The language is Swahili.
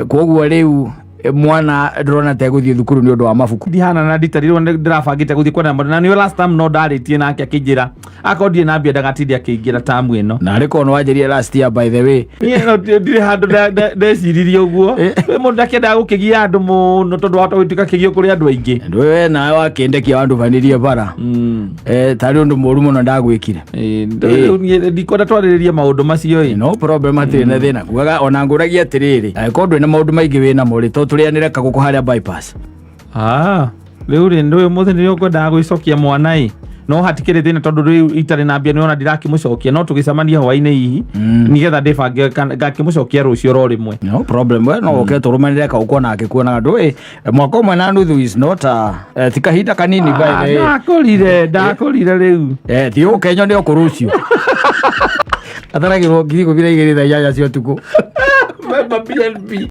koguo riu mwana ndrona teguthie thukuru ni undu wa mabuku ndihana na nditarirwo ndirabangite guthie kwona mwana na ni last time no ndaritie nake akinjira akondie na mbia ndagatindi akingira tamu ino na riko no wajerie last year by the way no ndire handu ndeciririe uguo we mundu ndakenda gukigia andu muno tondu wata gwitika kigio kuri andu aingi ndu we nawe wakindekia andu vanirie bara tari undu muru muno ndagwikire ndikwenda twariririe maundu macio no problem atiri na thina kugaga ona nguragia atiriri kondu na maundu maingi wina muri to turianire kaguko haria bypass riu ri ndu muthe ni ngwendaga gwicokia mwana no hatikire thina tondu riu itari na mbia ni ona ndirakimucokia no tugicamania hwaini hihi nigetha ndibange ngakimucokia rucio ro rimwe no problem we no oke turumanire kaguko nake kuona ndu mwaka umwe na nuthu is not tikahinda kanini ndakurire riu ti ukenyo ni okurucio ataragirwo ngiri 2 thaa 8 cia utuku BNB